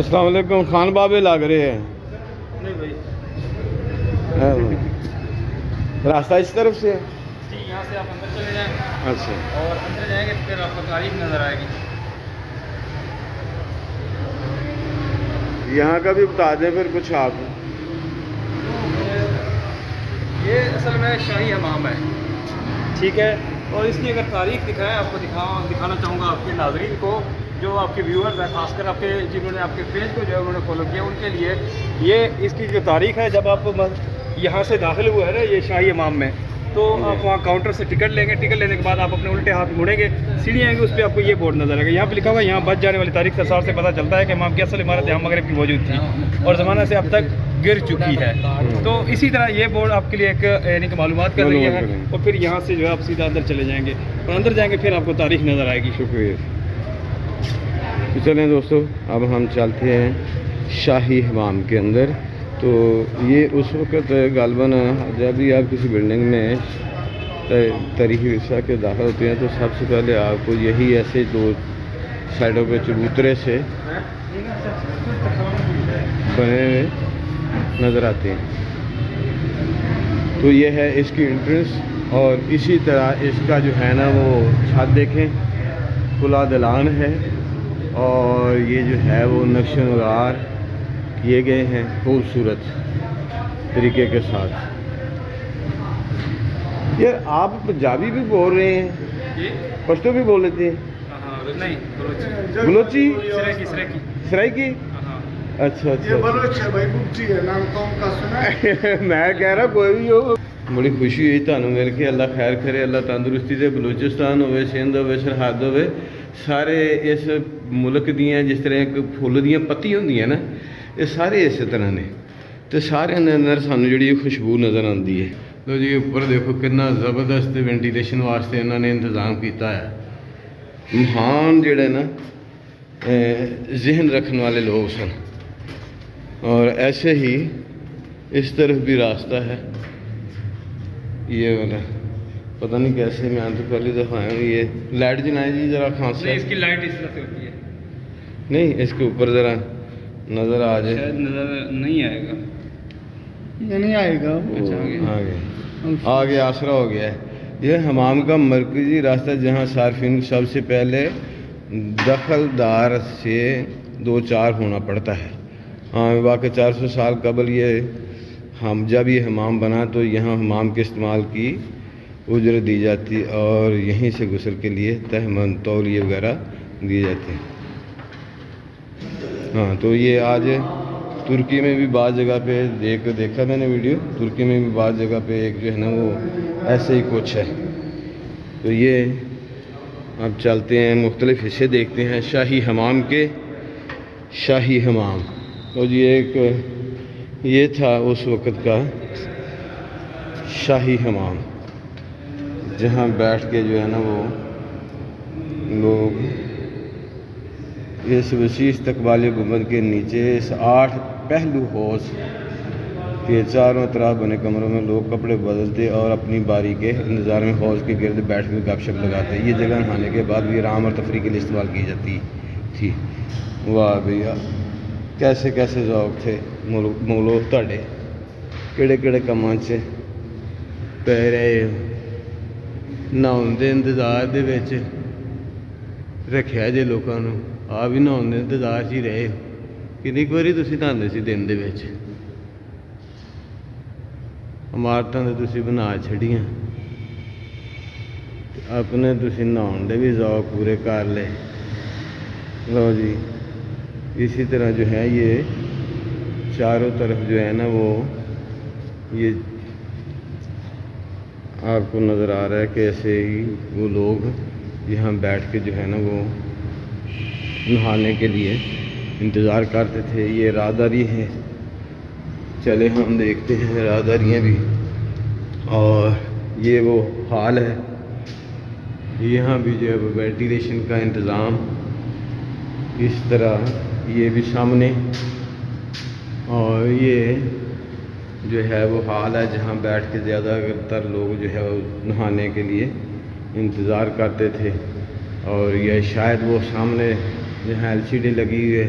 السلام علیکم. خان بابے لگ رہے ہیں. نہیں بھائی راستہ اس طرف سے ہے. جی یہاں سے آپ اندر چلے جائیں. اچھا, اور اندر جائیں گے پھر آپ کو تاریخ نظر آئے گی. یہاں کا بھی بتا دیں پھر کچھ آپ. یہ اصل میں شاہی حمام ہے, ٹھیک ہے. اور اس کی اگر تاریخ دکھائیں آپ کو دکھانا چاہوں گا آپ کے ناظرین کو, جو آپ کے ویورز ہیں, خاص کر آپ کے جنہوں نے آپ کے پیج کو جو ہے انہوں نے فالو کیا, ان کے لیے یہ اس کی جو تاریخ ہے, جب آپ یہاں سے داخل ہوئے ہیں نا یہ شاہی حمام میں, تو آپ وہاں کاؤنٹر سے ٹکٹ لیں گے. ٹکٹ لینے کے بعد آپ اپنے الٹے ہاتھ مڑیں گے, سیڑھی آئیں گے, اس پہ آپ کو یہ بورڈ نظر آئے گا. یہاں پہ لکھا ہوا ہے یہاں بچ جانے والی تاریخ سے سے پتہ چلتا ہے کہ امام کی اصل عمارت یہاں مغرب کی موجود تھی اور زمانہ سے اب تک گر چکی ہے. تو اسی طرح یہ بورڈ آپ کے لیے ایک یعنی کہ معلومات کا ذریعہ ہے. اور پھر یہاں سے جو ہے آپ سیدھا اندر چلے جائیں گے, اور اندر جائیں گے پھر آپ کو تاریخ نظر آئے گی. شکریہ. تو چلیں دوستو, اب ہم چلتے ہیں شاہی حمام کے اندر. تو یہ اس وقت غالباً جب بھی آپ کسی بلڈنگ میں تاریخی ورثہ کے داخل ہوتے ہیں تو سب سے پہلے آپ کو یہی ایسے دو سائڈوں پہ چبوترے سے بنے ہوئے نظر آتے ہیں. تو یہ ہے اس کی انٹرنس, اور اسی طرح اس کا جو ہے نا وہ چھت دیکھیں, کھلا دلان ہے, اور یہ جو ہے وہ نقش و نگار کیے گئے ہیں خوبصورت طریقے کے ساتھ. یار آپ پنجابی بھی بول رہے ہیں, پشتو بھی بول لیتے ہیں؟ نہیں, بلوچی, سریکی. سرائکی. اچھا اچھا, میں کہہ رہا کوئی بھی ہو. بڑی خوشی ہوئی تمہیں مل کے. اللہ خیر کرے, اللہ تندرستی دے. بلوچستان ہوئے, سندھ ہوئے, سرحد ہوئے, سارے اس ملک دیاں جس طرح ایک پھول دیاں پتی ہوندی ہیں نا, یہ سارے اسی طرح نے. تو سارے اندر سانو جڑی خوشبو نظر آتی ہے. تو جی اوپر دیکھو کتنا زبردست وینٹیلیشن واسطے انہوں نے انتظام کیتا ہے. مہان جڑے نا ذہن رکھنے والے لوگ سن. اور ایسے ہی اس طرف بھی راستہ ہے, یہ والا پتہ نہیں کیسے, میں تو پہلی دفعہ آیا ہوں. یہ لائٹ جلائیں جی ذرا خان سے. اس کی لائٹ اس طرح سے ہوتی ہے. نہیں, اس کے اوپر ذرا نظر آ جائے. شاید نظر نہیں آئے گا. یہ نہیں آئے گا. آگے آسرا ہو گیا ہے. یہ حمام کا مرکزی راستہ جہاں صارفین کو سب سے پہلے دخل دار سے دو چار ہونا پڑتا ہے. ہاں, واقع 400 سال قبل یہ جب یہ حمام بنا تو یہاں حمام کے استعمال کی اجرت دی جاتی, اور یہیں سے غسل کے لیے تہمند تولیے وغیرہ دیے جاتے ہیں. ہاں, تو یہ آج ترکی میں بھی بعض جگہ پہ دیکھا میں نے ویڈیو, ترکی میں بھی بعض جگہ پہ ایک جو ہے نا وہ ایسے ہی کچھ ہے. تو یہ اب چلتے ہیں, مختلف حصے دیکھتے ہیں شاہی حمام کے. شاہی حمام تو جی ایک یہ تھا اس وقت کا شاہی حمام, جہاں بیٹھ کے جو ہے نا وہ لوگ اس وسیع استقبالی گنبد کے نیچے اس 8 پہلو حوض کے چاروں طرف بنے کمروں میں لوگ کپڑے بدلتے اور اپنی باری کے انتظار میں حوض کے گرد بیٹھ کے گپ شپ لگاتے. یہ جگہ نہانے کے بعد بھی آرام اور تفریح کے لیے استعمال کی جاتی تھی. واہ بھیا, کیسے کیسے ذوق تھے مولو تھے, کہڑے کہڑے کاماں چ پے رہے ہو. نہاؤن دے انتظار دے وچ رکھیا جے لوکاں نوں, آ بھی نہاؤن دے انتظار ہی رہے ہو. کنی واری تسی نہاندے سی دن دے وچ؟ عمارتاں تے تسی بنا چھڑیاں, اپنے تسی نہاؤن دے بھی ذوق پورے کر لے. لو جی, اسی طرح جو ہے یہ چاروں طرف جو ہے نا وہ یہ آپ کو نظر آ رہا ہے کہ ایسے ہی وہ لوگ یہاں بیٹھ کے جو ہے نا وہ نہانے کے لیے انتظار کرتے تھے. یہ راہداری ہے, چلے ہم دیکھتے ہیں راہداریاں بھی. اور یہ وہ حال ہے, یہاں بھی جو ہے وہ وینٹیلیشن کا انتظام اس طرح, یہ بھی سامنے. اور یہ جو ہے وہ حال ہے جہاں بیٹھ کے زیادہ تر لوگ جو ہے وہ نہانے کے لیے انتظار کرتے تھے. اور یہ شاید وہ سامنے جہاں LCD لگی ہوئی ہے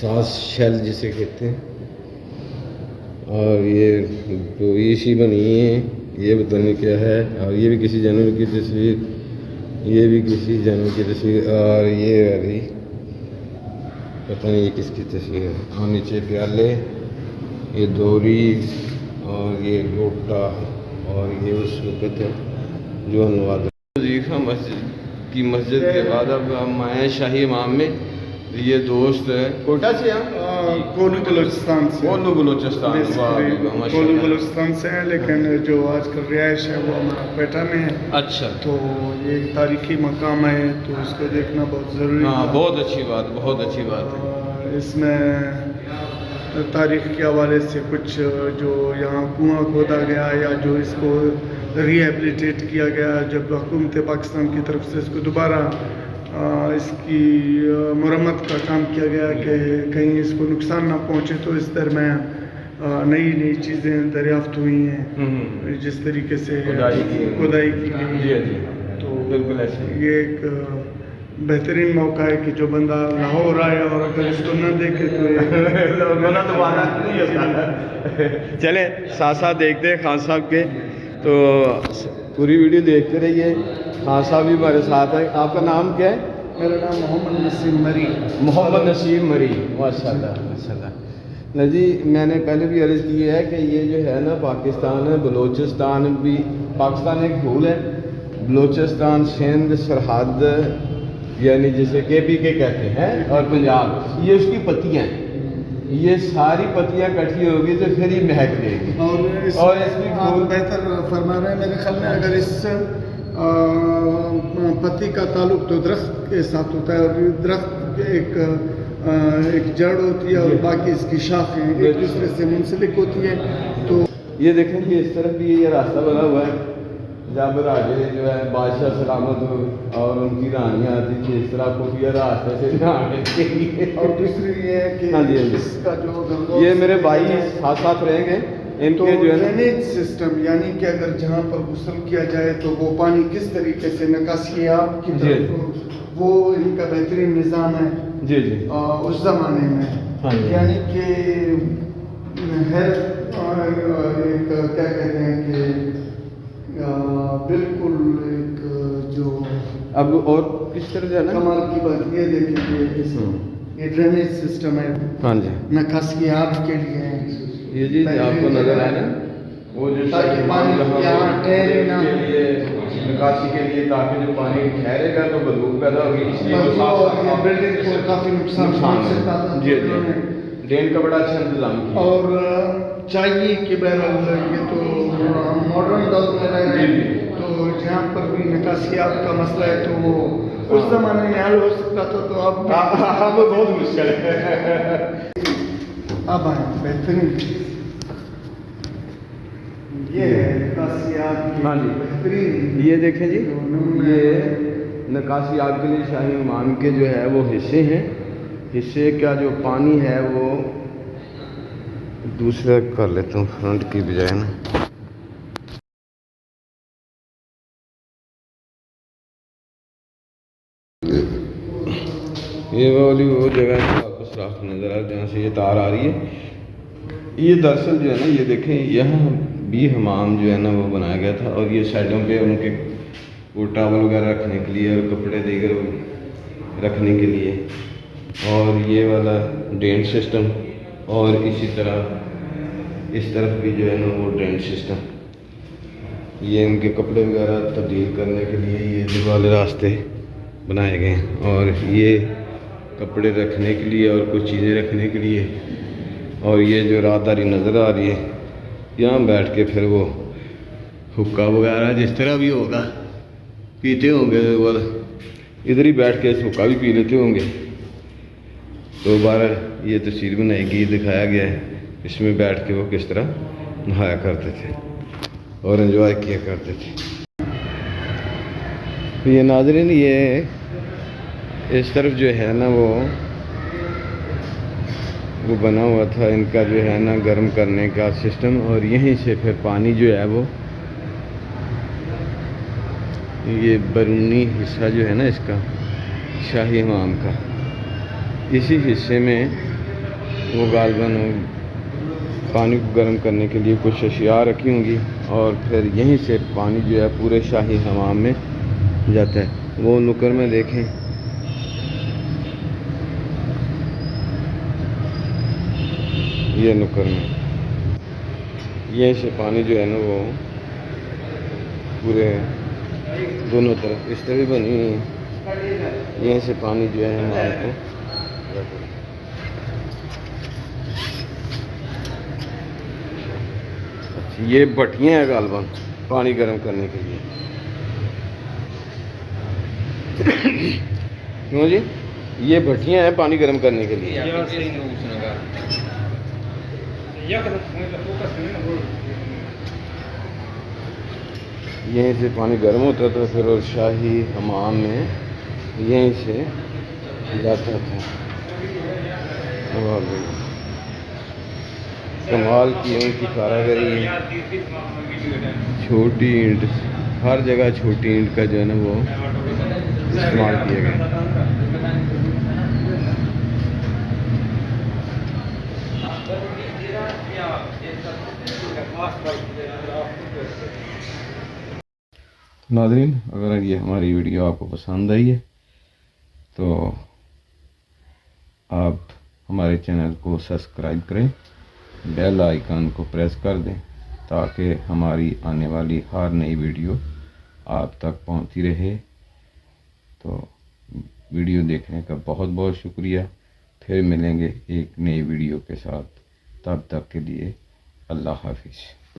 ساس شیل جسے کہتے ہیں. اور یہ پویشی بنی ہے, یہ پتہ نہیں کیا ہے. اور یہ بھی کسی جانور کی تصویر, یہ بھی کسی جانور کی تصویر, اور یہ والی پتہ نہیں یہ کس کی تصویر ہے. اور نیچے پیالے, یہ دوری, اور یہ لوٹا, اور یہ اس وقت جو نواز وظیفہ مسجد کی مسجد کے بعد اب ہم آئے ہیں شاہی امام میں. یہ دوست ہے کوٹا سے, ہم کولو بلوچستان سے. کولو بلوچستان. کولو بلوچستان سے ہیں, لیکن جو آج کل رہائش ہے وہ ہمارا کوئٹہ میں ہے. اچھا, تو یہ ایک تاریخی مقام ہے, تو اس کو دیکھنا بہت ضروری ہاں ہے. بہت اچھی بات, بہت اچھی بات ہے. اور اس میں تاریخ کے حوالے سے کچھ جو یہاں کنواں کھودا گیا یا جو اس کو ریہیبلیٹیٹ کیا گیا جب حکومت پاکستان کی طرف سے اس کو دوبارہ اس کی مرمت کا کام کیا گیا کہ کہیں اس کو نقصان نہ پہنچے, تو اس درمیان نئی نئی چیزیں دریافت ہوئی ہیں جس طریقے سے کھدائی کی گئی. تو بالکل ایسے یہ ایک بہترین موقع ہے کہ جو بندہ لاہور آئے اور اگر اس کو نہ دیکھے تو چلیں ساتھ ساتھ دیکھتے ہیں خان صاحب کے. تو پوری ویڈیو دیکھتے رہیے. خان صاحب بھی ہمارے ساتھ ہیں. آپ کا نام کیا ہے؟ میرا نام محمد نسیم مری. محمد نسیم مری, ماشاء اللہ ماشاء اللہ. جی میں نے پہلے بھی عرض کی ہے کہ یہ جو ہے نا پاکستان ہے, بلوچستان بھی پاکستان ایک پھول ہے. بلوچستان, سندھ سرحد یعنی جسے کے پی کے کہتے ہیں, اور پنجاب, یہ اس کی پتیاں ہیں. یہ ساری پتیاں کٹھی ہوگی تو پھر یہ مہک دے گی. اور اس کی آپ بہتر فرما رہے ہیں میرے خیال میں. اگر اس پتی کا تعلق تو درخت کے ساتھ ہوتا ہے, اور درخت ایک جڑ ہوتی ہے اور باقی اس کی شاخیں ایک دوسرے سے منسلک ہوتی ہیں. تو یہ دیکھیں کہ اس طرف بھی یہ راستہ بنا ہوا ہے. جب راجے جو ہے بادشاہ سلامت اور ان کی رانیاں آتی تھی اس طرح خفیہ راستے سے آنے کے لیے. اور دوسری یہ ہے کہ ہاں جی, اس کا جو یہ میرے بھائی ساتھ ساتھ رہیں گے. ان تو کے جو ہے ڈرینیج سسٹم, یعنی کہ اگر جہاں پر غسل کیا جائے تو وہ پانی کس طریقے سے نکاسی آب کی طرف, وہ ان کا بہترین نظام ہے. جی جی اس زمانے میں یعنی کہ ہے ایک کیا کہتے ہیں کہ بالکل ایک جو اب اور کس طرح جو ہے نا کمال کی بات یہ دیکھیں کہ یہ ڈرینیج سسٹم ہے. ہاں جی, نکاسی آب کے لیے یہ جی آپ کو نظر آئے نا وہ جو تاکہ پانی یہاں ٹھہرے نہ, نکاسی کے لیے تاکہ جو پانی ٹھہرے گا تو بدبو پیدا ہوگی, اس لیے بلڈنگ کو کافی نقصان پہنچ سکتا تھا. جی جی, ڈرین کا بڑا اچھا انتظام کیا. اور چاہیے کہ بہرحال یہ تو ہم ماڈرن دور میں رہ رہے ہیں, تو جہاں پر بھی نکاسیات کا مسئلہ ہے تو وہ اس زمانے میں حل ہو سکتا تھا, تو اب بہت مشکل ہے. اب آئیں بہترین یہ ہے نکاسیات کی بہترین. یہ دیکھیں جی, یہ نکاسی آب کے لیے شاہی امام کے جو ہے وہ حصے ہیں. حصے کا جو پانی ہے وہ دوسرا کر لیتا ہوں فرنٹ کی بجائے نا. یہ والی وہ جگہ ہے آپ کو صاف نظر آ جہاں سے یہ تار آ رہی ہے. یہ دراصل جو ہے نا یہ دیکھیں یہاں بھی حمام جو ہے نا وہ بنایا گیا تھا, اور یہ سائڈوں پہ ان کے وہ ٹاول وغیرہ رکھنے کے لیے اور کپڑے دیگر رکھنے کے لیے. اور یہ والا ڈرین سسٹم, اور اسی طرح اس طرف بھی جو ہے نا وہ ڈرین سسٹم. یہ ان کے کپڑے وغیرہ تبدیل کرنے کے لیے یہ والے راستے بنائے گئے ہیں, اور یہ کپڑے رکھنے کے لیے اور کچھ چیزیں رکھنے کے لیے. اور یہ جو راہداری نظر آ رہی ہے یہاں بیٹھ کے پھر وہ حکا وغیرہ جس طرح بھی ہوگا پیتے ہوں گے, وہ ادھر ہی بیٹھ کے حکا بھی پی لیتے ہوں گے. تو بہرحال یہ تصویر بنائی گئی, دکھایا گیا ہے اس میں بیٹھ کے وہ کس طرح نہایا کرتے تھے اور انجوائے کیا کرتے تھے. یہ ناظرین یہ اس طرف جو ہے نا وہ بنا ہوا تھا ان کا جو ہے نا گرم کرنے کا سسٹم, اور یہیں سے پھر پانی جو ہے وہ یہ بیرونی حصہ جو ہے نا اس کا شاہی حمام کا, اسی حصے میں وہ غالباً پانی کو گرم کرنے کے لیے کچھ اشیاء رکھی ہوں گی، اور پھر یہیں سے پانی جو ہے پورے شاہی حمام میں جاتا ہے۔ وہ نکر میں دیکھیں، یہ نکر میں یہیں سے پانی جو ہے نا وہ پورے دونوں طرف اس طرح بنی ہوئی ہے، یہیں سے پانی جو ہے ہمارے کو یہ بھٹیاں ہیں غالباً پانی گرم کرنے کے لیے۔ کیوں جی؟ یہ بھٹیاں ہیں پانی گرم کرنے کے لیے۔ یہیں سے پانی گرم ہوتا تھا، پھر اور شاہی حمام میں یہیں سے جاتا تھا۔ کمال کی ان کی کاراگری ہے، چھوٹی اینٹ، ہر جگہ چھوٹی اینٹ کا جو ہے نا وہ استعمال کیا گیا۔ ناظرین، اگر یہ ہماری ویڈیو آپ کو پسند آئی ہے تو آپ ہمارے چینل کو سبسکرائب کریں، بیل آئیکن کو پریس کر دیں تاکہ ہماری آنے والی ہر نئی ویڈیو آپ تک پہنچتی رہے۔ تو ویڈیو دیکھنے کا بہت بہت شکریہ، پھر ملیں گے ایک نئی ویڈیو کے ساتھ، تب تک کے لیے اللہ حافظ۔